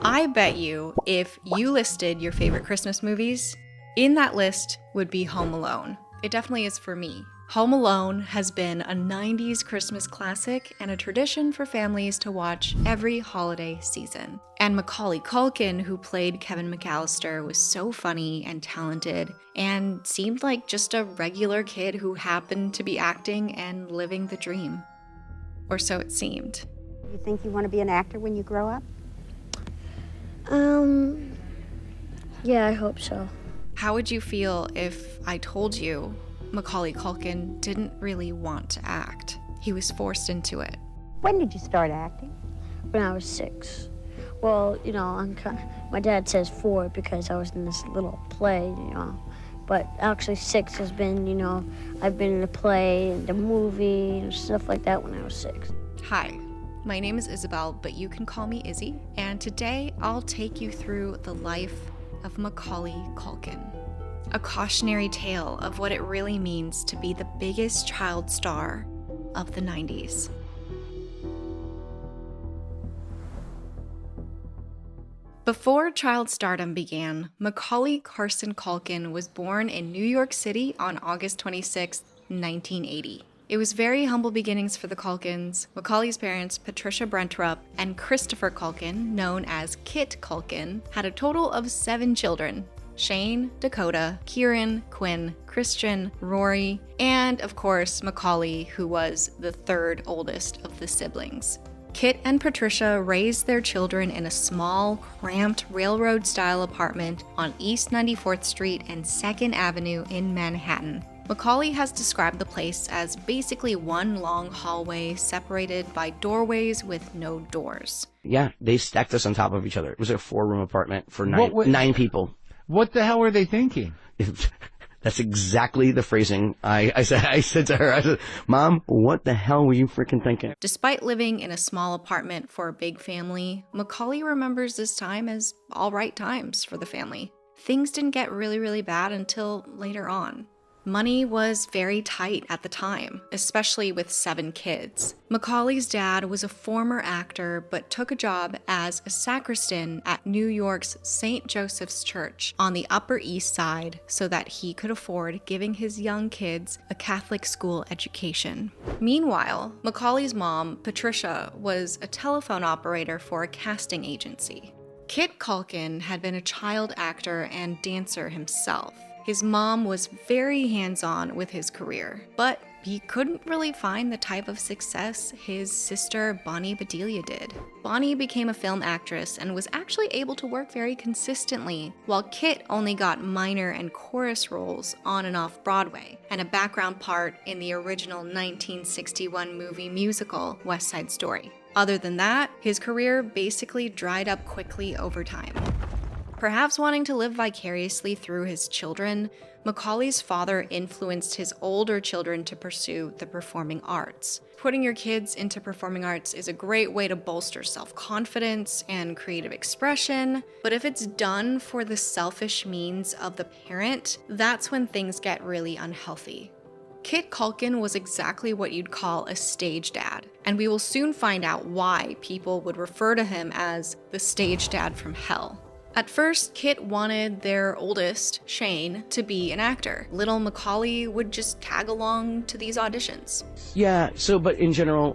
I bet you if you listed your favorite Christmas movies, in that list would be Home Alone. It definitely is for me. Home Alone has been a 90s Christmas classic and a tradition for families to watch every holiday season. And Macaulay Culkin, who played Kevin McAllister, was so funny and talented and seemed like just a regular kid who happened to be acting and living the dream. Or so it seemed. You think you want to be an actor when you grow up? Yeah, I hope so. How would you feel if I told you Macaulay Culkin didn't really want to act? He was forced into it. When did you start acting? When I was 6. Well, my dad says 4 because I was in this little play, But actually 6 has been, I've been in a play and a movie and stuff like that when I was 6. Hi, my name is Isabel, but you can call me Izzy. And today I'll take you through the life of Macaulay Culkin. A cautionary tale of what it really means to be the biggest child star of the 90s. Before child stardom began, Macaulay Carson Culkin was born in New York City on August 26, 1980. It was very humble beginnings for the Culkins. Macaulay's parents, Patricia Brentrup and Christopher Culkin, known as Kit Culkin, had a total of 7 children: Shane, Dakota, Kieran, Quinn, Christian, Rory, and of course Macaulay, who was the 3rd oldest of the siblings. Kit and Patricia raised their children in a small, cramped railroad-style apartment on East 94th Street and 2nd Avenue in Manhattan. Macaulay has described the place as basically one long hallway separated by doorways with no doors. Yeah, they stacked us on top of each other. It was a 4-room apartment for 9 people. What the hell were they thinking? That's exactly the phrasing I said to her. I said, Mom, what the hell were you freaking thinking? Despite living in a small apartment for a big family, Macaulay remembers this time as all right times for the family. Things didn't get really bad until later on. Money was very tight at the time, especially with 7 kids. Macaulay's dad was a former actor but took a job as a sacristan at New York's St. Joseph's Church on the Upper East Side so that he could afford giving his young kids a Catholic school education. Meanwhile, Macaulay's mom, Patricia, was a telephone operator for a casting agency. Kit Culkin had been a child actor and dancer himself. His mom was very hands-on with his career, but he couldn't really find the type of success his sister Bonnie Bedelia did. Bonnie became a film actress and was actually able to work very consistently, while Kit only got minor and chorus roles on and off Broadway, and a background part in the original 1961 movie musical West Side Story. Other than that, his career basically dried up quickly over time. Perhaps wanting to live vicariously through his children, Macaulay's father influenced his older children to pursue the performing arts. Putting your kids into performing arts is a great way to bolster self-confidence and creative expression, but if it's done for the selfish means of the parent, that's when things get really unhealthy. Kit Culkin was exactly what you'd call a stage dad, and we will soon find out why people would refer to him as the stage dad from hell. At first, Kit wanted their oldest, Shane, to be an actor. Little Macaulay would just tag along to these auditions. Yeah, but in general,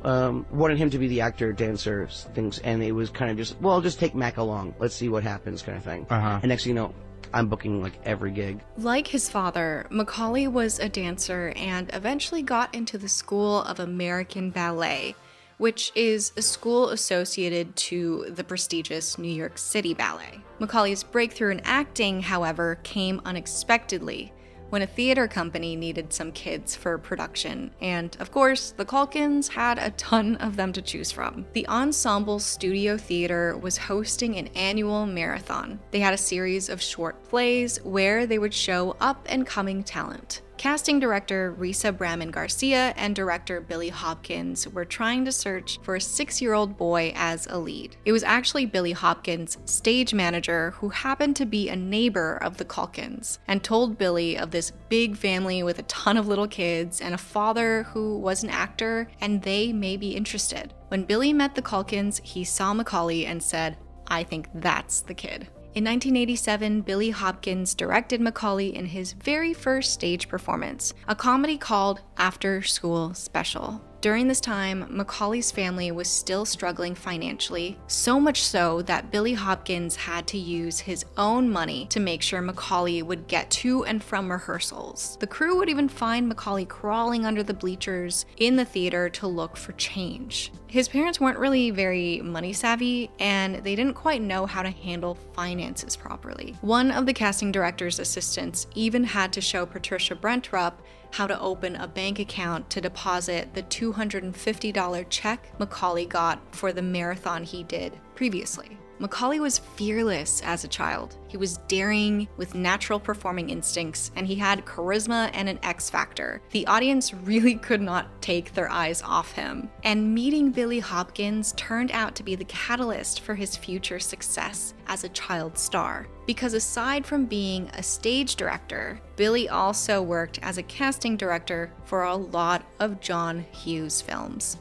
wanted him to be the actor, dancer, things, and it was kind of just take Mac along. Let's see what happens kind of thing. Uh-huh. And next thing you know, I'm booking like every gig. Like his father, Macaulay was a dancer and eventually got into the School of American Ballet, which is a school associated to the prestigious New York City Ballet. Macaulay's breakthrough in acting, however, came unexpectedly when a theater company needed some kids for production, and of course, the Culkins had a ton of them to choose from. The Ensemble Studio Theater was hosting an annual marathon. They had a series of short plays where they would show up-and-coming talent. Casting director Risa Braman Garcia and director Billy Hopkins were trying to search for a 6-year-old boy as a lead. It was actually Billy Hopkins' stage manager who happened to be a neighbor of the Culkins and told Billy of this big family with a ton of little kids and a father who was an actor and they may be interested. When Billy met the Culkins, he saw Macaulay and said, I think that's the kid. In 1987, Billy Hopkins directed Macaulay in his very first stage performance, a comedy called After School Special. During this time, Macaulay's family was still struggling financially, so much so that Billy Hopkins had to use his own money to make sure Macaulay would get to and from rehearsals. The crew would even find Macaulay crawling under the bleachers in the theater to look for change. His parents weren't really very money savvy, and they didn't quite know how to handle finances properly. One of the casting director's assistants even had to show Patricia Brentrup how to open a bank account to deposit the $250 check Macaulay got for the marathon he did previously. Macaulay was fearless as a child. He was daring with natural performing instincts, and he had charisma and an X factor. The audience really could not take their eyes off him. And meeting Billy Hopkins turned out to be the catalyst for his future success as a child star. Because aside from being a stage director, Billy also worked as a casting director for a lot of John Hughes films.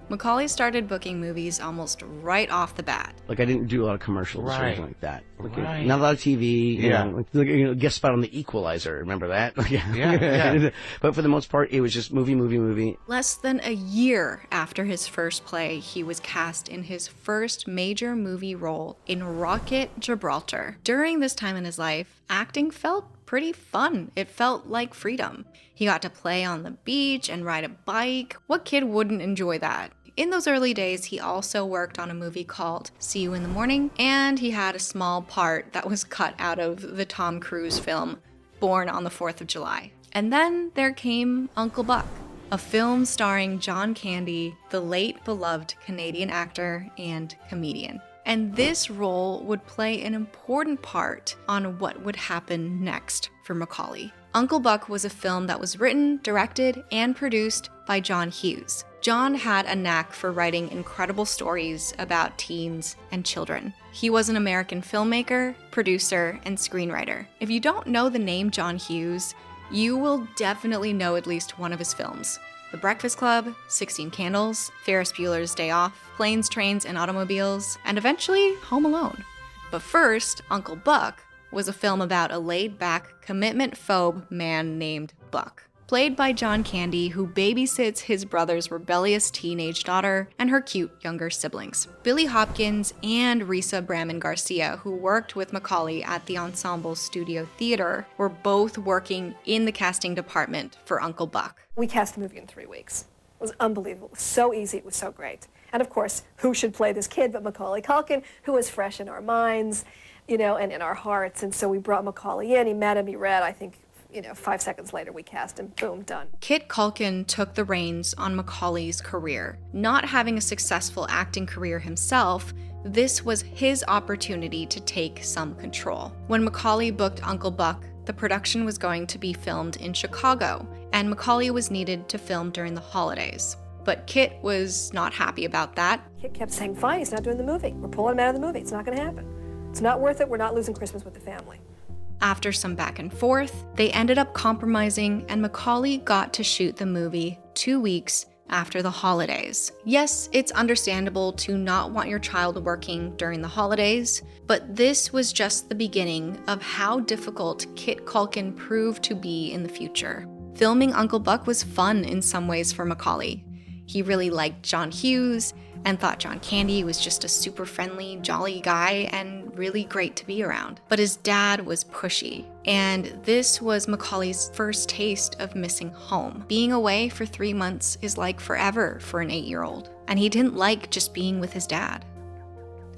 Macaulay started booking movies almost right off the bat. Like, I didn't do a lot of commercials or Right. anything like that. Like, Right. not a lot of TV. Yeah. Guest spot on The Equalizer. Remember that? Yeah. But for the most part, it was just movie. Less than a year after his first play, he was cast in his first major movie role in Rocket Gibraltar. During this time in his life, acting felt pretty fun. It felt like freedom. He got to play on the beach and ride a bike. What kid wouldn't enjoy that? In those early days, he also worked on a movie called See You in the Morning, and he had a small part that was cut out of the Tom Cruise film Born on the 4th of July. And then there came Uncle Buck, a film starring John Candy, the late beloved Canadian actor and comedian. And this role would play an important part on what would happen next for Macaulay. Uncle Buck was a film that was written, directed, and produced by John Hughes. John had a knack for writing incredible stories about teens and children. He was an American filmmaker, producer, and screenwriter. If you don't know the name John Hughes, you will definitely know at least one of his films. The Breakfast Club, 16 Candles, Ferris Bueller's Day Off, Planes, Trains, and Automobiles, and eventually Home Alone. But first, Uncle Buck was a film about a laid-back, commitment-phobe man named Buck, played by John Candy, who babysits his brother's rebellious teenage daughter and her cute younger siblings. Billy Hopkins and Risa Bramman Garcia, who worked with Macaulay at the Ensemble Studio Theater, were both working in the casting department for Uncle Buck. We cast the movie in 3 weeks. It was unbelievable. It was so easy. It was so great. And of course, who should play this kid but Macaulay Culkin, who was fresh in our minds, and in our hearts. And so we brought Macaulay in. He met him. He read. I think, 5 seconds later we cast him. Boom, done. Kit Culkin took the reins on Macaulay's career. Not having a successful acting career himself, this was his opportunity to take some control. When Macaulay booked Uncle Buck, the production was going to be filmed in Chicago, and Macaulay was needed to film during the holidays. But Kit was not happy about that. Kit kept saying, fine, he's not doing the movie. We're pulling him out of the movie. It's not going to happen. It's not worth it. We're not losing Christmas with the family. After some back and forth, they ended up compromising, and Macaulay got to shoot the movie 2 weeks after the holidays. Yes, it's understandable to not want your child working during the holidays, but this was just the beginning of how difficult Kit Culkin proved to be in the future. Filming Uncle Buck was fun in some ways for Macaulay. He really liked John Hughes and thought John Candy was just a super friendly, jolly guy and really great to be around. But his dad was pushy, and this was Macaulay's first taste of missing home. Being away for 3 months is like forever for an 8-year-old, and he didn't like just being with his dad.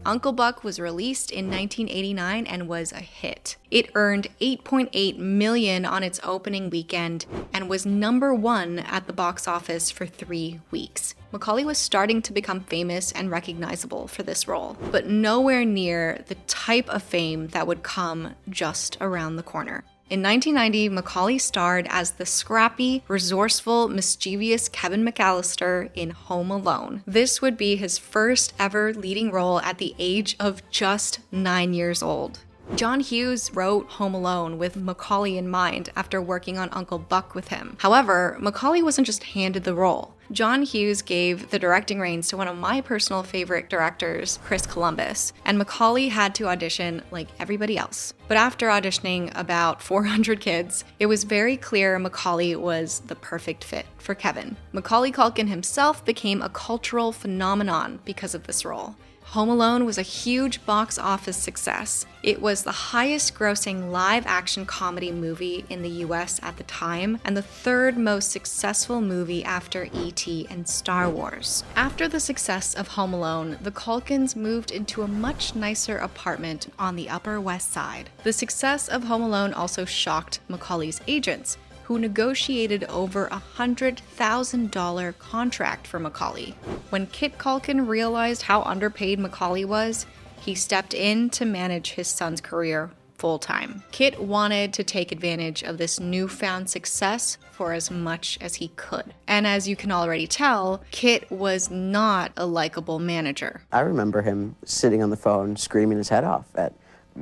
Uncle Buck was released in 1989 and was a hit. It earned $8.8 million on its opening weekend and was #1 at the box office for 3 weeks. Macaulay was starting to become famous and recognizable for this role, but nowhere near the type of fame that would come just around the corner. In 1990, Macaulay starred as the scrappy, resourceful, mischievous Kevin McAllister in Home Alone. This would be his first ever leading role at the age of just 9 years old. John Hughes wrote Home Alone with Macaulay in mind after working on Uncle Buck with him. However, Macaulay wasn't just handed the role. John Hughes gave the directing reins to one of my personal favorite directors, Chris Columbus, and Macaulay had to audition like everybody else. But after auditioning about 400 kids, it was very clear Macaulay was the perfect fit for Kevin. Macaulay Culkin himself became a cultural phenomenon because of this role. Home Alone was a huge box office success. It was the highest grossing live-action comedy movie in the US at the time, and the third most successful movie after E.T. and Star Wars. After the success of Home Alone, the Culkins moved into a much nicer apartment on the Upper West Side. The success of Home Alone also shocked Macaulay's agents, who negotiated over a $100,000 contract for Macaulay. When Kit Culkin realized how underpaid Macaulay was, he stepped in to manage his son's career full-time. Kit wanted to take advantage of this newfound success for as much as he could. And as you can already tell, Kit was not a likable manager. I remember him sitting on the phone screaming his head off at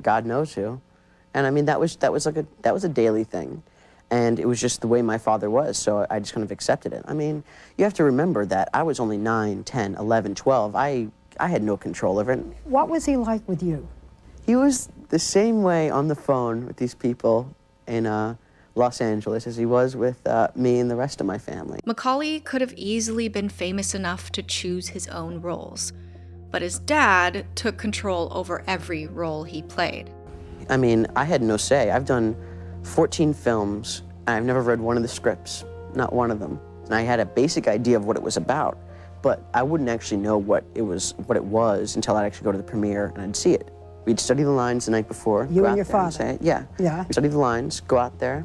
God knows who. And I mean, that was a daily thing. And it was just the way my father was, so I just kind of accepted it. I mean, you have to remember that I was only 9, 10, 11, 12. I had no control over it. What was he like with you? He was the same way on the phone with these people in Los Angeles as he was with me and the rest of my family. Macaulay could have easily been famous enough to choose his own roles, but his dad took control over every role he played. I mean, I had no say. I've done 14 films, and I've never read one of the scripts, not one of them. And I had a basic idea of what it was about, but I wouldn't actually know what it was until I'd actually go to the premiere and I'd see it. We'd study the lines the night before. You go and out your there father? And say it. Yeah. Yeah. Study the lines, go out there,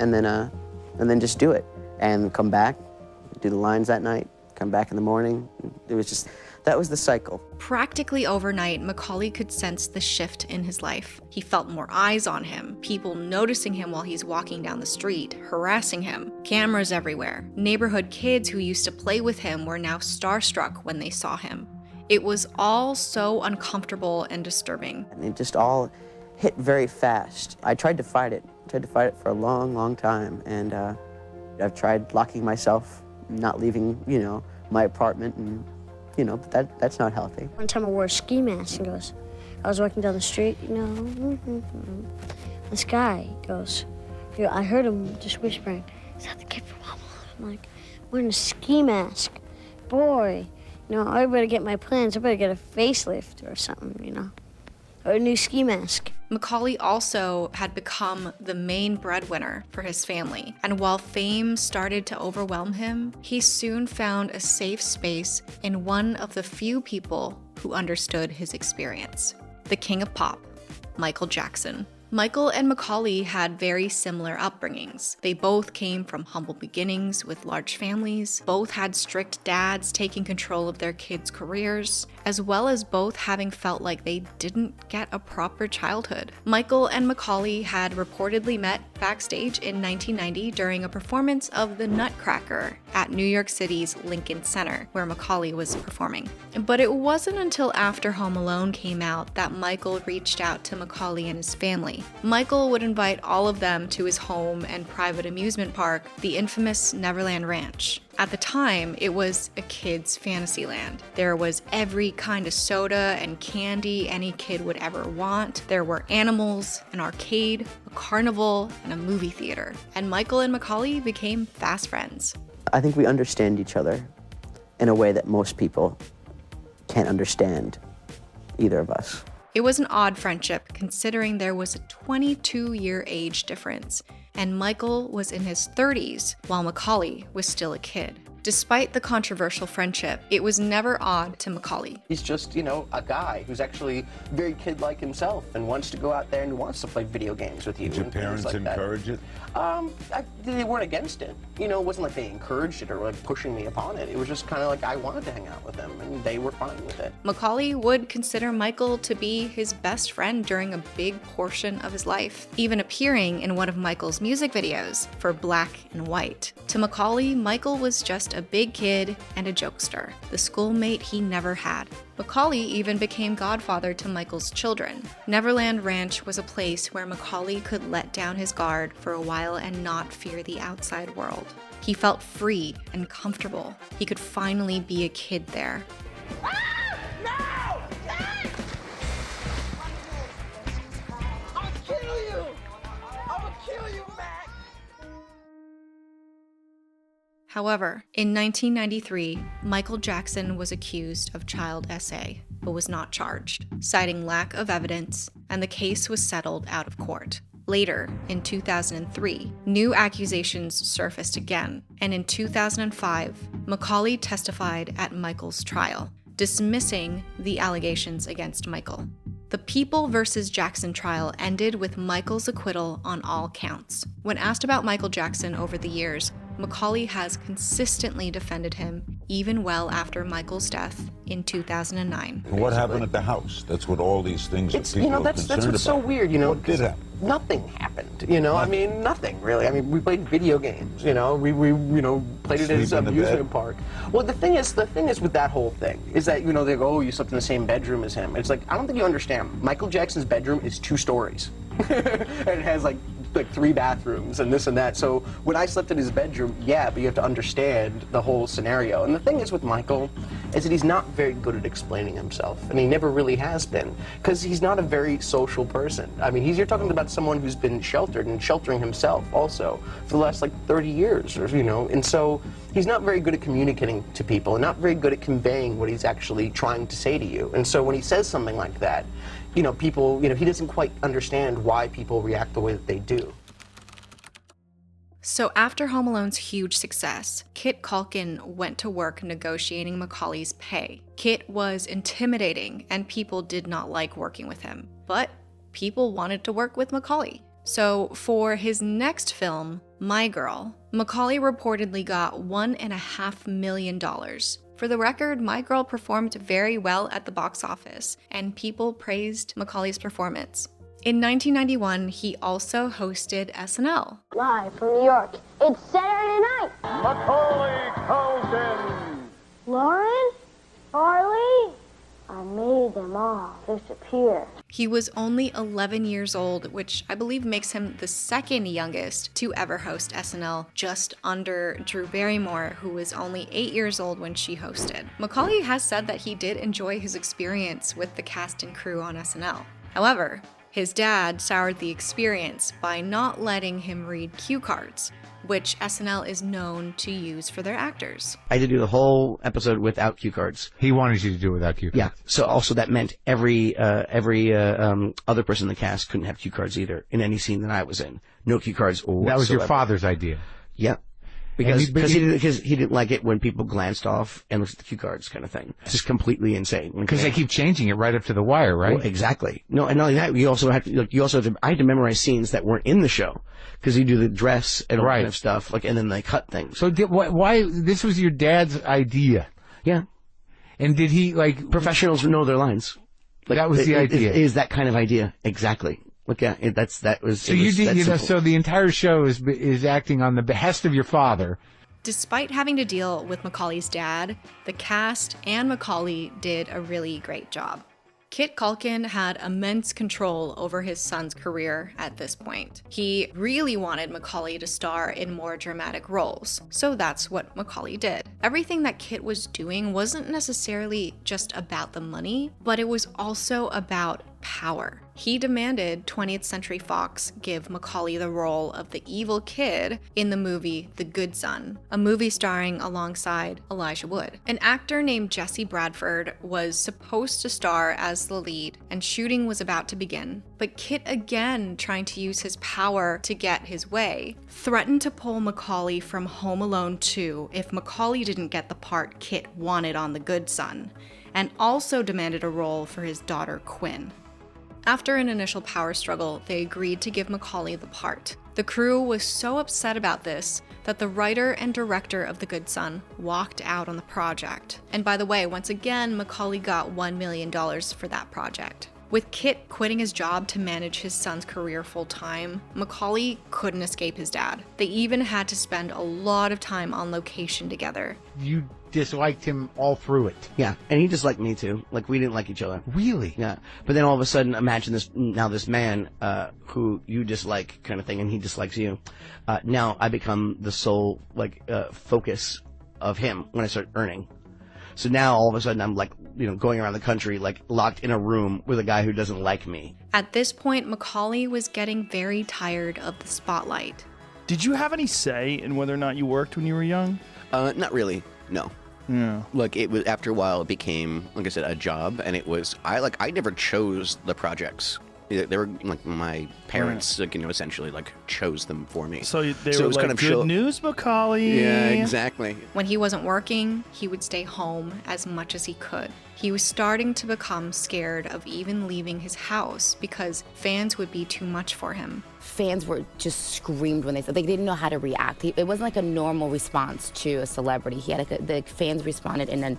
and then just do it. And come back, do the lines that night, come back in the morning. It was just, that was the cycle. Practically overnight, Macaulay could sense the shift in his life. He felt more eyes on him, people noticing him while he's walking down the street, harassing him, cameras everywhere. Neighborhood kids who used to play with him were now starstruck when they saw him. It was all so uncomfortable and disturbing. And it just all hit very fast. I tried to fight it. For a long, long time. And I've tried locking myself, not leaving, my apartment, and but that's not healthy. One time I wore a ski mask and I was walking down the street, this guy goes, I heard him just whispering, "Is that the kid from Home Alone?" I'm like, wearing a ski mask. Boy, I better get my plans. I better get a facelift or something, or a new ski mask. Macaulay also had become the main breadwinner for his family, and while fame started to overwhelm him, he soon found a safe space in one of the few people who understood his experience: the king of pop, Michael Jackson. Michael and Macaulay had very similar upbringings. They both came from humble beginnings with large families. Both had strict dads taking control of their kids' careers, as well as both having felt like they didn't get a proper childhood. Michael and Macaulay had reportedly met backstage in 1990 during a performance of The Nutcracker at New York City's Lincoln Center, where Macaulay was performing. But it wasn't until after Home Alone came out that Michael reached out to Macaulay and his family. Michael would invite all of them to his home and private amusement park, the infamous Neverland Ranch. At the time, it was a kid's fantasy land. There was every kind of soda and candy any kid would ever want. There were animals, an arcade, a carnival, and a movie theater. And Michael and Macaulay became fast friends. I think we understand each other in a way that most people can't understand either of us. It was an odd friendship, considering there was a 22-year age difference, and Michael was in his 30s while Macaulay was still a kid. Despite the controversial friendship, it was never odd to Macaulay. He's just, a guy who's actually very kid-like himself and wants to go out there and wants to play video games with you. Did your parents encourage it? They weren't against it. It wasn't like they encouraged it or like pushing me upon it. It was just kind of like I wanted to hang out with them and they were fine with it. Macaulay would consider Michael to be his best friend during a big portion of his life, even appearing in one of Michael's music videos for Black and White. To Macaulay, Michael was just a big kid and a jokester, the schoolmate he never had. Macaulay even became godfather to Michael's children. Neverland Ranch was a place where Macaulay could let down his guard for a while and not fear the outside world. He felt free and comfortable. He could finally be a kid there. However, in 1993, Michael Jackson was accused of child SA, but was not charged, citing lack of evidence, and the case was settled out of court. Later, in 2003, new accusations surfaced again, and in 2005, Macaulay testified at Michael's trial, dismissing the allegations against Michael. The People versus Jackson trial ended with Michael's acquittal on all counts. When asked about Michael Jackson over the years, Macaulay has consistently defended him, even well after Michael's death in 2009. What happened at the house? That's what all these things that people are that's concerned what's about. so weird, What did happen? Nothing happened, I mean, nothing really. I mean, we played video games, we played it as Sleep in an the amusement bed? park. Well, the thing is with that whole thing is that, they go, oh, you slept in the same bedroom as him. It's like, I don't think you understand. Michael Jackson's bedroom is 2 stories. And it has like 3 bathrooms and this and that. So when I slept in his bedroom, yeah, but you have to understand the whole scenario. And the thing is with Michael is that he's not very good at explaining himself, and he never really has been, because he's not a very social person. I mean, you're talking about someone who's been sheltered and sheltering himself also for the last 30 years, and so he's not very good at communicating to people and not very good at conveying what he's actually trying to say to you. And so when he says something like that, people, he doesn't quite understand why people react the way that they do. So after Home Alone's huge success, Kit Culkin went to work negotiating Macaulay's pay. Kit was intimidating, and people did not like working with him. But people wanted to work with Macaulay. So for his next film, My Girl, Macaulay reportedly got $1.5 million. For the record, My Girl performed very well at the box office, and people praised Macaulay's performance. In 1991, he also hosted SNL. Live from New York, it's Saturday night. Macaulay Culkin! Lauren? Charlie? I made them all disappear. He was only 11 years old, which I believe makes him the second youngest to ever host SNL, just under Drew Barrymore, who was only 8 years old when she hosted. Macaulay has said that he did enjoy his experience with the cast and crew on SNL. However, his dad soured the experience by not letting him read cue cards, which SNL is known to use for their actors. I had to do the whole episode without cue cards. He wanted you to do it without cue cards. Yeah. So also that meant every other person in the cast couldn't have cue cards either in any scene that I was in. No cue cards whatsoever. That was your father's idea. Yeah. Because he didn't like it when people glanced off and looked at the cue cards kind of thing. It's just completely insane. Because they keep changing it right up to the wire, right? Well, exactly. No, and not only that, I had to memorize scenes that weren't in the show. Because you do the dress and all that kind of stuff, and then they cut things. So why, this was your dad's idea? Yeah. And did he, Professionals know their lines. That was the idea. It is that kind of idea. Exactly. Look, yeah, that was. So you did, so the entire show is acting on the behest of your father. Despite having to deal with Macaulay's dad, the cast and Macaulay did a really great job. Kit Culkin had immense control over his son's career at this point. He really wanted Macaulay to star in more dramatic roles, so that's what Macaulay did. Everything that Kit was doing wasn't necessarily just about the money, but it was also about power. He demanded 20th Century Fox give Macaulay the role of the evil kid in the movie The Good Son, a movie starring alongside Elijah Wood. An actor named Jesse Bradford was supposed to star as the lead, and shooting was about to begin. But Kit, again trying to use his power to get his way, threatened to pull Macaulay from Home Alone 2 if Macaulay didn't get the part Kit wanted on The Good Son, and also demanded a role for his daughter Quinn. After an initial power struggle, they agreed to give Macaulay the part. The crew was so upset about this that the writer and director of The Good Son walked out on the project. And by the way, once again, Macaulay got $1 million for that project. With Kit quitting his job to manage his son's career full-time, Macaulay couldn't escape his dad. They even had to spend a lot of time on location together. You disliked him all through it. Yeah, and he disliked me too. Like, we didn't like each other. Really? Yeah. But then all of a sudden, imagine this man who you dislike kind of thing, and he dislikes you. Now I become the sole, focus of him when I start earning. So now all of a sudden I'm going around the country, locked in a room with a guy who doesn't like me. At this point, Macaulay was getting very tired of the spotlight. Did you have any say in whether or not you worked when you were young? Not really, no. Yeah. It was, after a while, it became, like I said, a job, and it was, I never chose the projects. They were, my parents, essentially, chose them for me. So they so were it was kind of good news, Macaulay. Yeah, exactly. When he wasn't working, he would stay home as much as he could. He was starting to become scared of even leaving his house because fans would be too much for him. Fans were just screamed when they said, they didn't know how to react. It wasn't like a normal response to a celebrity. He had the fans responded in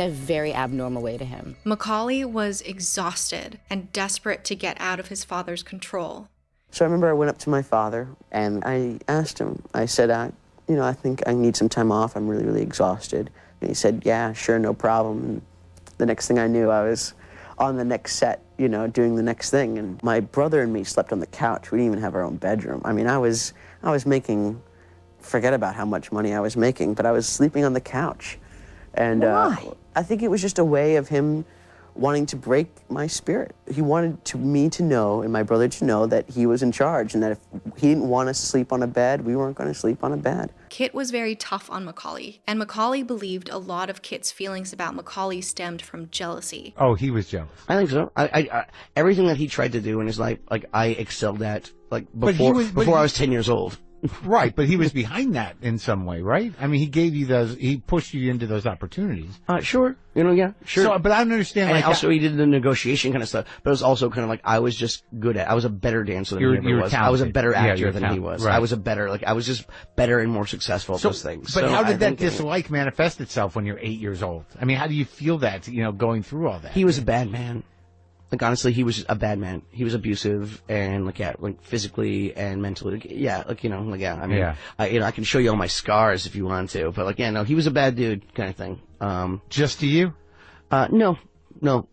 a very abnormal way to him. Macaulay was exhausted and desperate to get out of his father's control. So I remember I went up to my father and I asked him, I said, I think I need some time off. I'm really, really exhausted. And he said, yeah, sure, no problem. And the next thing I knew, I was on the next set, doing the next thing. And my brother and me slept on the couch. We didn't even have our own bedroom. I mean, I was making, forget about how much money I was making, but I was sleeping on the couch. And I think it was just a way of him wanting to break my spirit. He wanted me to know, and my brother to know, that he was in charge, and that if he didn't want us to sleep on a bed, we weren't going to sleep on a bed. Kit was very tough on Macaulay, and Macaulay believed a lot of Kit's feelings about Macaulay stemmed from jealousy. Oh, he was jealous. I think so. I everything that he tried to do in his life, I excelled at, before I was 10 years old. Right, but he was behind that in some way, right? I mean, he gave you he pushed you into those opportunities. Sure. Yeah, sure. So, but I don't understand. And also, he did the negotiation kind of stuff. But it was also kind of I was just good at. I was a better dancer than he ever was. I was a better actor than he was. Right. I was I was just better and more successful at those things. But how did that dislike manifest itself when you're 8 years old? I mean, how do you feel that, going through all that? He was a bad man. Honestly, he was a bad man. He was abusive and physically and mentally. I mean, I can show you all my scars if you want to, but he was a bad dude kind of thing. Just to you? No,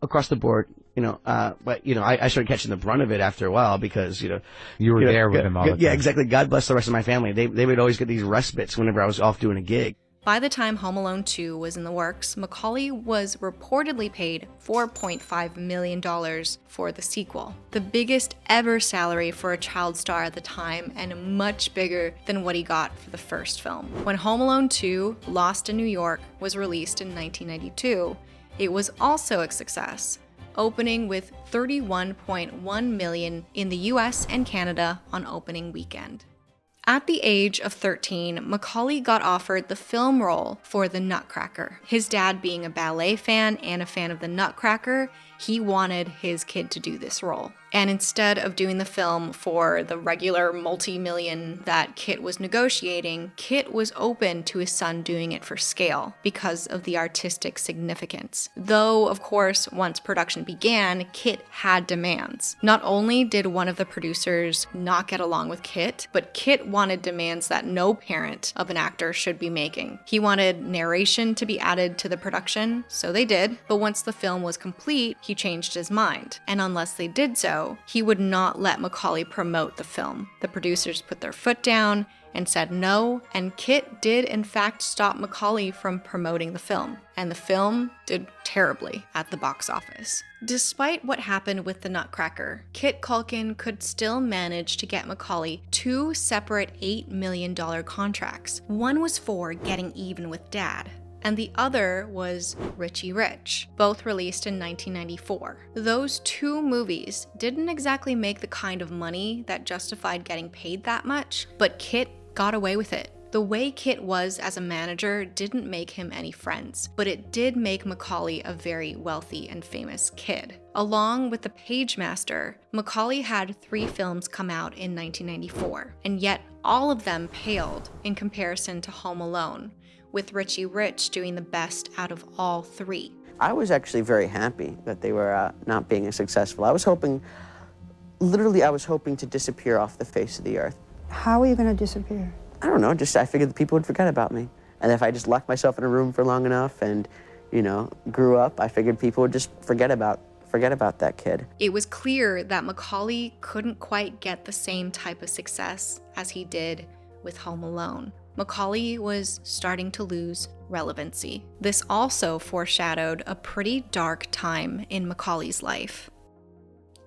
across the board. But I started catching the brunt of it after a while because you were there with him all the time. Yeah, exactly. God bless the rest of my family. They would always get these respites whenever I was off doing a gig. By the time Home Alone 2 was in the works, Macaulay was reportedly paid $4.5 million for the sequel, the biggest ever salary for a child star at the time and much bigger than what he got for the first film. When Home Alone 2, Lost in New York, was released in 1992, it was also a success, opening with $31.1 million in the US and Canada on opening weekend. At the age of 13, Macaulay got offered the film role for The Nutcracker. His dad being a ballet fan and a fan of The Nutcracker, he wanted his kid to do this role. And instead of doing the film for the regular multi-million that Kit was negotiating, Kit was open to his son doing it for scale because of the artistic significance. Though, of course, once production began, Kit had demands. Not only did one of the producers not get along with Kit, but Kit wanted demands that no parent of an actor should be making. He wanted narration to be added to the production, so they did, but once the film was complete, he changed his mind. And unless they did so, he would not let Macaulay promote the film. The producers put their foot down and said no, and Kit did in fact stop Macaulay from promoting the film. And the film did terribly at the box office. Despite what happened with The Nutcracker, Kit Culkin could still manage to get Macaulay 2 separate $8 million contracts. One was for getting even with Dad, and the other was Richie Rich, both released in 1994. Those 2 movies didn't exactly make the kind of money that justified getting paid that much, but Kit got away with it. The way Kit was as a manager didn't make him any friends, but it did make Macaulay a very wealthy and famous kid. Along with The Pagemaster, Macaulay had 3 films come out in 1994, and yet all of them paled in comparison to Home Alone, with Richie Rich doing the best out of all 3. I was actually very happy that they were not being as successful. I was hoping to disappear off the face of the earth. How are you going to disappear? I don't know, I figured the people would forget about me. And if I just locked myself in a room for long enough and, you know, grew up, I figured people would just forget about that kid. It was clear that Macaulay couldn't quite get the same type of success as he did with Home Alone. Macaulay was starting to lose relevancy. This also foreshadowed a pretty dark time in Macaulay's life.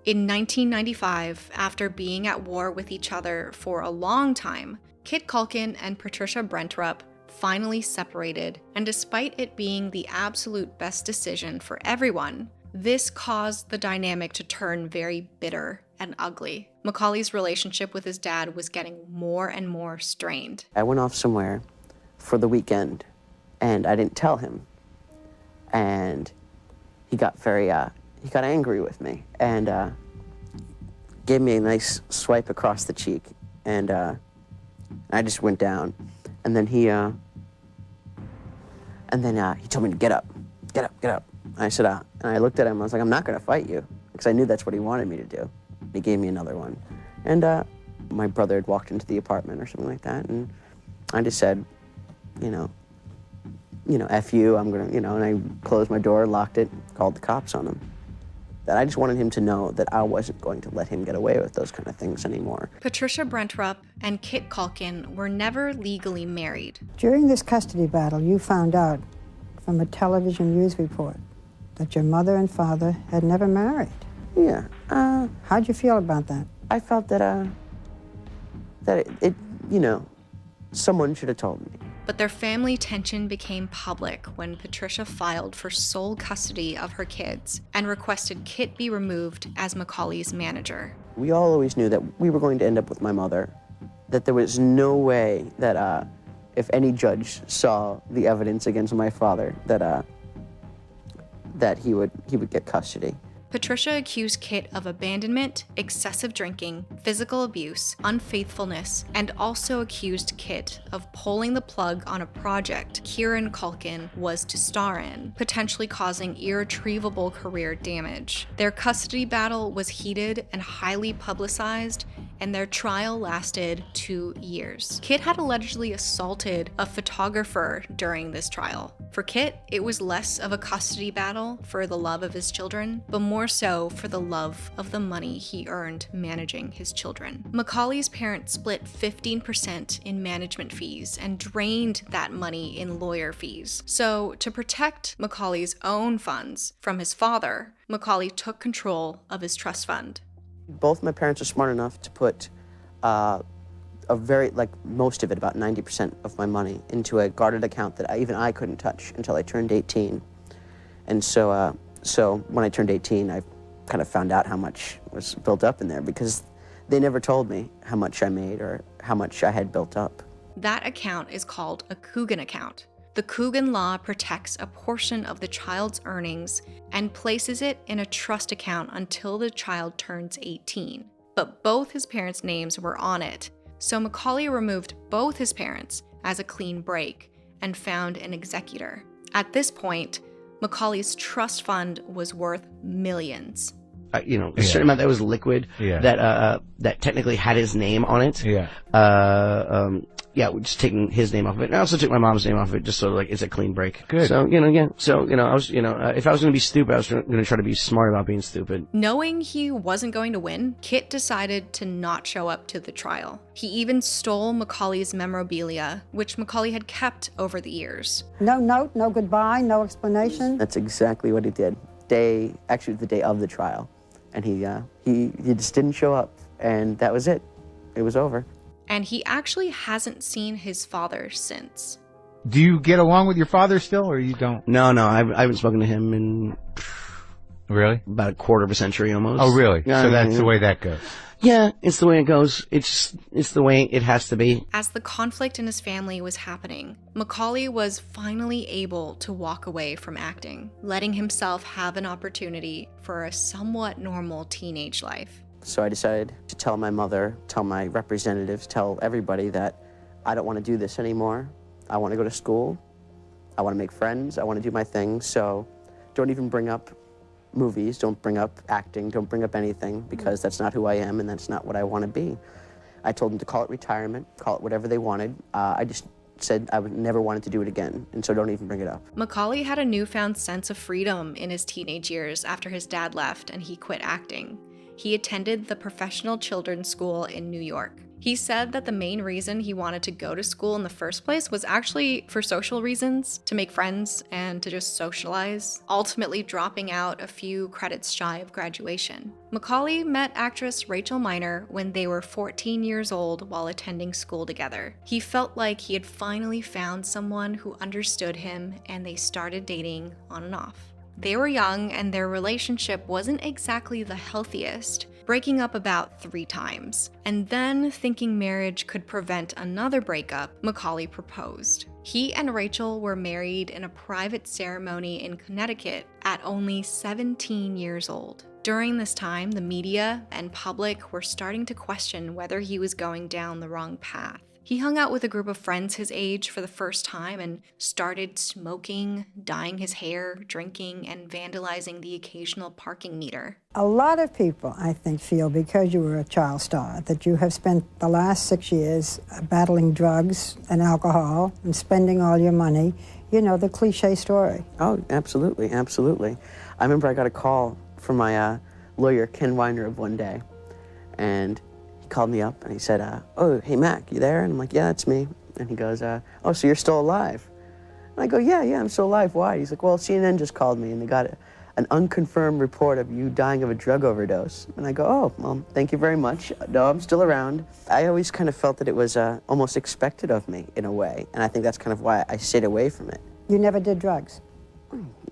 In 1995, after being at war with each other for a long time, Kit Culkin and Patricia Brentrup finally separated, and despite it being the absolute best decision for everyone, this caused the dynamic to turn very bitter and ugly. Macaulay's relationship with his dad was getting more and more strained. I went off somewhere for the weekend, and I didn't tell him. And he got he got angry with me, and gave me a nice swipe across the cheek, and I just went down. And then he told me to get up. And I said, and I looked at him, I was like, I'm not gonna fight you, because I knew that's what he wanted me to do. He gave me another one. And my brother had walked into the apartment or something like that, and I just said, you know, F you, I'm gonna, and I closed my door, locked it, called the cops on him. That I just wanted him to know that I wasn't going to let him get away with those kind of things anymore. Patricia Brentrup and Kit Culkin were never legally married. During this custody battle, you found out from a television news report that your mother and father had never married. Yeah. How'd you feel about that? I felt that it someone should have told me. But their family tension became public when Patricia filed for sole custody of her kids and requested Kit be removed as Macaulay's manager. We all always knew that we were going to end up with my mother, that there was no way that if any judge saw the evidence against my father, that he would get custody. Patricia accused Kit of abandonment, excessive drinking, physical abuse, unfaithfulness, and also accused Kit of pulling the plug on a project Kieran Culkin was to star in, potentially causing irretrievable career damage. Their custody battle was heated and highly publicized, and their trial lasted 2 years. Kit had allegedly assaulted a photographer during this trial. For Kit, it was less of a custody battle for the love of his children, but more so for the love of the money he earned managing his children. Macaulay's parents split 15% in management fees and drained that money in lawyer fees. So, to protect Macaulay's own funds from his father, Macaulay took control of his trust fund. Both my parents are smart enough to put most of it, about 90% of my money, into a guarded account that even I couldn't touch until I turned 18. And so when I turned 18, I kind of found out how much was built up in there, because they never told me how much I made or how much I had built up. That account is called a Coogan account. The Coogan law protects a portion of the child's earnings and places it in a trust account until the child turns 18. But both his parents' names were on it, so Macaulay removed both his parents as a clean break and found an executor. At this point, Macaulay's trust fund was worth millions. A certain amount that was liquid, that technically had his name on it. We're just taking his name off of it. And I also took my mom's name off of it, just so it's a clean break. Good. So, I was, if I was going to be stupid, I was going to try to be smart about being stupid. Knowing he wasn't going to win, Kit decided to not show up to the trial. He even stole Macaulay's memorabilia, which Macaulay had kept over the years. No note, no goodbye, no explanation? That's exactly what he did. The day of the trial. And he just didn't show up, and that was it. It was over. And he actually hasn't seen his father since. Do you get along with your father still, or you don't? No, I haven't spoken to him in really about a quarter of a century almost. Oh, really? Yeah, so that's the way that goes. Yeah, it's the way it goes. It's the way it has to be. As the conflict in his family was happening, Macaulay was finally able to walk away from acting, letting himself have an opportunity for a somewhat normal teenage life. So I decided to tell my mother, tell my representatives, tell everybody that I don't want to do this anymore. I want to go to school. I want to make friends. I want to do my thing. So don't even bring up movies. Don't bring up acting. Don't bring up anything, because that's not who I am and that's not what I want to be. I told them to call it retirement, call it whatever they wanted. I just said I would never wanted to do it again, and so don't even bring it up. Macaulay had a newfound sense of freedom in his teenage years after his dad left and he quit acting. He attended the Professional Children's School in New York. He said that the main reason he wanted to go to school in the first place was actually for social reasons, to make friends and to just socialize, ultimately dropping out a few credits shy of graduation. Macaulay met actress Rachel Miner when they were 14 years old while attending school together. He felt like he had finally found someone who understood him, and they started dating on and off. They were young and their relationship wasn't exactly the healthiest, breaking up about 3 times. And then, thinking marriage could prevent another breakup, Macaulay proposed. He and Rachel were married in a private ceremony in Connecticut at only 17 years old. During this time, the media and public were starting to question whether he was going down the wrong path. He hung out with a group of friends his age for the first time and started smoking, dyeing his hair, drinking, and vandalizing the occasional parking meter. A lot of people, I think, feel because you were a child star that you have spent the last 6 years battling drugs and alcohol and spending all your money. You know, the cliche story. Oh, absolutely, absolutely. I remember I got a call from my lawyer, Ken Weiner, of one day, and called me up and he said, oh, hey, Mac, you there? And I'm like, yeah, it's me. And he goes, oh, so you're still alive? And I go, yeah, I'm still alive. Why? He's like, well, CNN just called me and they got an unconfirmed report of you dying of a drug overdose. And I go, oh, well, thank you very much. No, I'm still around. I always kind of felt that it was almost expected of me in a way. And I think that's kind of why I stayed away from it. You never did drugs?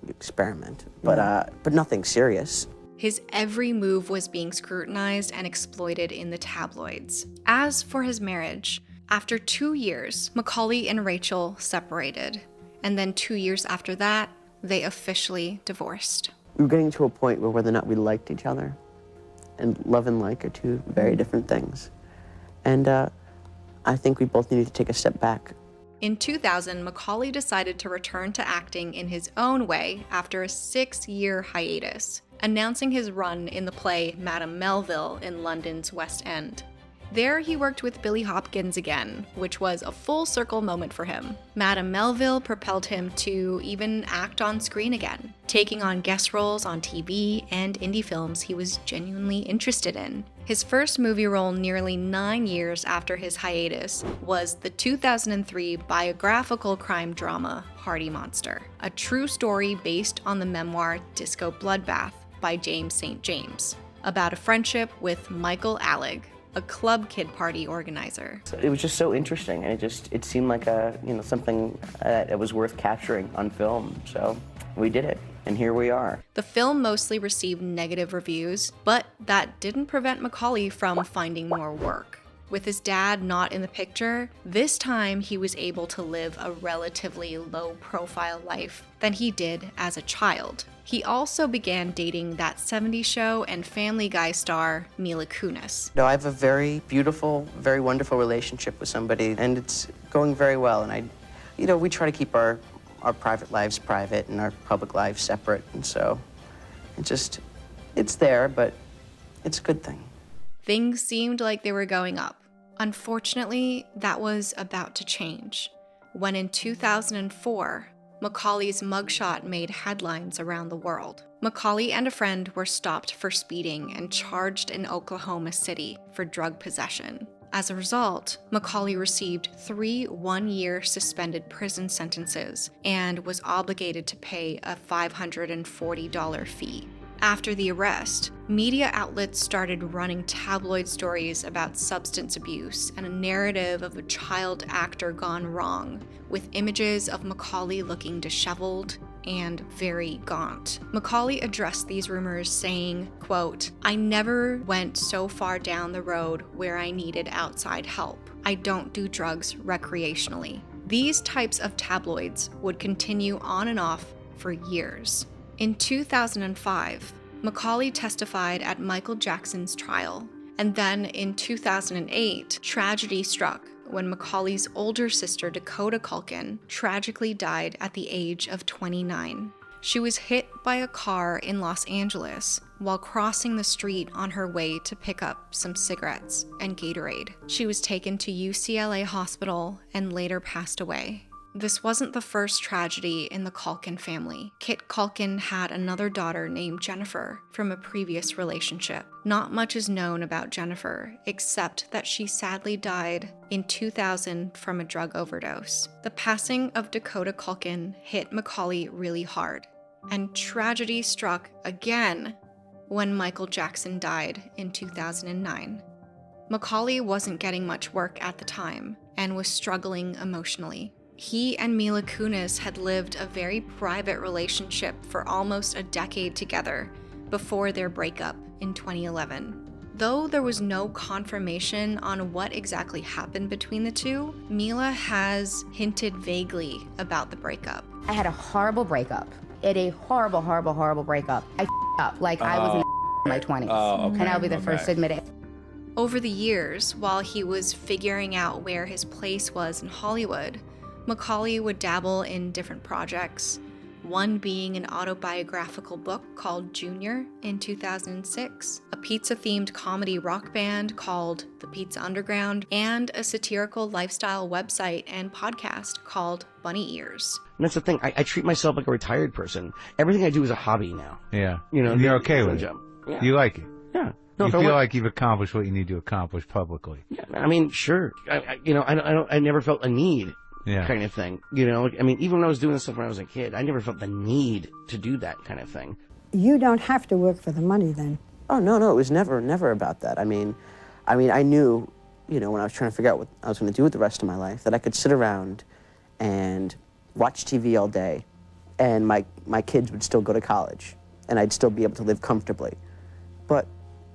Experiment, but nothing serious. His every move was being scrutinized and exploited in the tabloids. As for his marriage, after 2 years, Macaulay and Rachel separated. And then 2 years after that, they officially divorced. We were getting to a point where whether or not we liked each other, and love and like are two very different things. And I think we both needed to take a step back. In 2000, Macaulay decided to return to acting in his own way after a 6-year hiatus, announcing his run in the play Madame Melville in London's West End. There he worked with Billy Hopkins again, which was a full circle moment for him. Madame Melville propelled him to even act on screen again, taking on guest roles on TV and indie films he was genuinely interested in. His first movie role nearly 9 years after his hiatus was the 2003 biographical crime drama Hardy Monster, a true story based on the memoir Disco Bloodbath by James St. James, about a friendship with Michael Alec, a club kid party organizer. It was just so interesting, and it seemed like something that was worth capturing on film. So we did it, and here we are. The film mostly received negative reviews, but that didn't prevent Macaulay from finding more work. With his dad not in the picture, this time he was able to live a relatively low-profile life than he did as a child. He also began dating that 70s show and Family Guy star Mila Kunis. No, I have a very beautiful, very wonderful relationship with somebody, and it's going very well. And we try to keep our private lives private and our public lives separate. And so it's there, but it's a good thing. Things seemed like they were going up. Unfortunately, that was about to change when in 2004, Macaulay's mugshot made headlines around the world. Macaulay and a friend were stopped for speeding and charged in Oklahoma City for drug possession. As a result, Macaulay received 3 one-year suspended prison sentences and was obligated to pay a $540 fee. After the arrest, media outlets started running tabloid stories about substance abuse and a narrative of a child actor gone wrong, with images of Macaulay looking disheveled and very gaunt. Macaulay addressed these rumors saying, quote, "I never went so far down the road where I needed outside help. I don't do drugs recreationally." These types of tabloids would continue on and off for years. In 2005, Macaulay testified at Michael Jackson's trial, and then in 2008, tragedy struck when Macaulay's older sister, Dakota Culkin, tragically died at the age of 29. She was hit by a car in Los Angeles while crossing the street on her way to pick up some cigarettes and Gatorade. She was taken to UCLA Hospital and later passed away. This wasn't the first tragedy in the Culkin family. Kit Culkin had another daughter named Jennifer from a previous relationship. Not much is known about Jennifer, except that she sadly died in 2000 from a drug overdose. The passing of Dakota Culkin hit Macaulay really hard, and tragedy struck again when Michael Jackson died in 2009. Macaulay wasn't getting much work at the time and was struggling emotionally. He and Mila Kunis had lived a very private relationship for almost a decade together before their breakup in 2011. Though there was no confirmation on what exactly happened between the two, Mila has hinted vaguely about the breakup. I had a horrible breakup. A horrible, horrible, horrible breakup. I up like I was in my 20s. And I'll be the first to admit it. Over the years, while he was figuring out where his place was in Hollywood, Macaulay would dabble in different projects, one being an autobiographical book called Junior in 2006, a pizza-themed comedy rock band called The Pizza Underground, and a satirical lifestyle website and podcast called Bunny Ears. And that's the thing. I treat myself like a retired person. Everything I do is a hobby now. Yeah. You know, and you're okay with it. Job. Yeah. You like it. Yeah. No, you feel like you've accomplished what you need to accomplish publicly. Yeah, I mean, sure. I never felt a need. Yeah. Kind of thing. You know, I mean, even when I was doing this stuff when I was a kid, I never felt the need to do that kind of thing. You don't have to work for the money then. Oh, no, it was never about that. I mean, I knew, you know, when I was trying to figure out what I was going to do with the rest of my life, that I could sit around and watch TV all day, and my kids would still go to college, and I'd still be able to live comfortably. But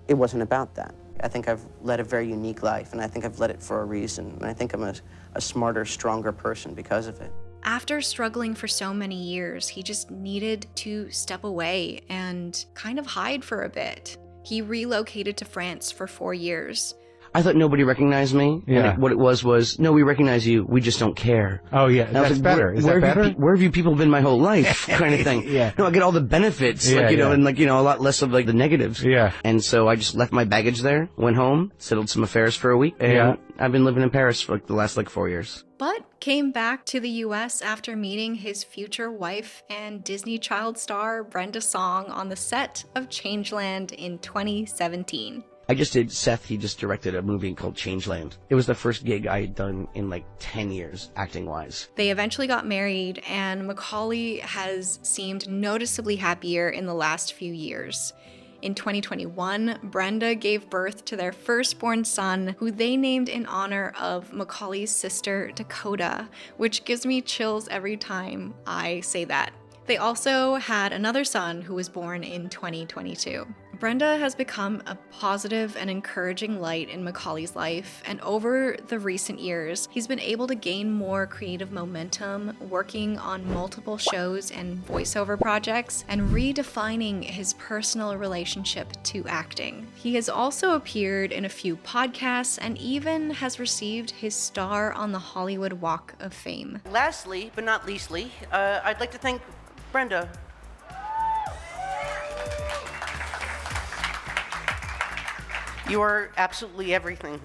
it wasn't about that. I think I've led a very unique life, and I think I've led it for a reason, and I think I'm a smarter, stronger person because of it. After struggling for so many years, he just needed to step away and kind of hide for a bit. He relocated to France for 4 years. I thought nobody recognized me. Yeah. And what it was, no, we recognize you, we just don't care. Oh, yeah, And I was that's like, better. Is that better? Where have you people been my whole life? Kind of thing. Yeah. No, I get all the benefits, Yeah, like, you know, yeah. and like, you know, a lot less of like the negatives. Yeah. And so I just left my baggage there, went home, settled some affairs for a week, and Yeah. I've been living in Paris for like the last 4 years. But came back to the US after meeting his future wife and Disney child star Brenda Song on the set of Changeland in 2017. I just did, Seth, he just directed a movie called Changeland. It was the first gig I had done in 10 years, acting-wise. They eventually got married, and Macaulay has seemed noticeably happier in the last few years. In 2021, Brenda gave birth to their firstborn son, who they named in honor of Macaulay's sister, Dakota, which gives me chills every time I say that. They also had another son who was born in 2022. Brenda has become a positive and encouraging light in Macaulay's life, and over the recent years, he's been able to gain more creative momentum, working on multiple shows and voiceover projects, and redefining his personal relationship to acting. He has also appeared in a few podcasts and even has received his star on the Hollywood Walk of Fame. Lastly, but not leastly, I'd like to thank Brenda. You are absolutely everything.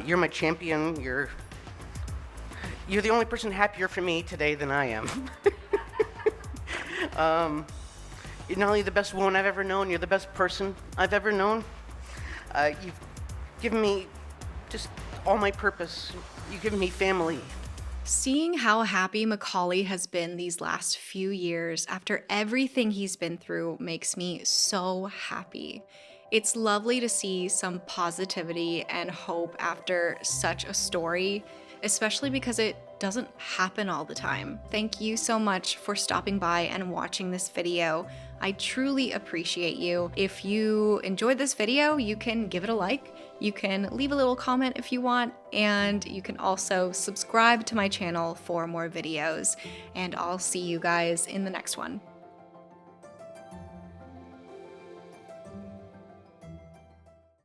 You're my champion. You're the only person happier for me today than I am. You're not only the best woman I've ever known, you're the best person I've ever known. You've given me just all my purpose. You've given me family. Seeing how happy Macaulay has been these last few years after everything he's been through makes me so happy. It's lovely to see some positivity and hope after such a story, especially because it doesn't happen all the time. Thank you so much for stopping by and watching this video. I truly appreciate you. If you enjoyed this video, you can give it a like. You can leave a little comment if you want, and you can also subscribe to my channel for more videos. And I'll see you guys in the next one.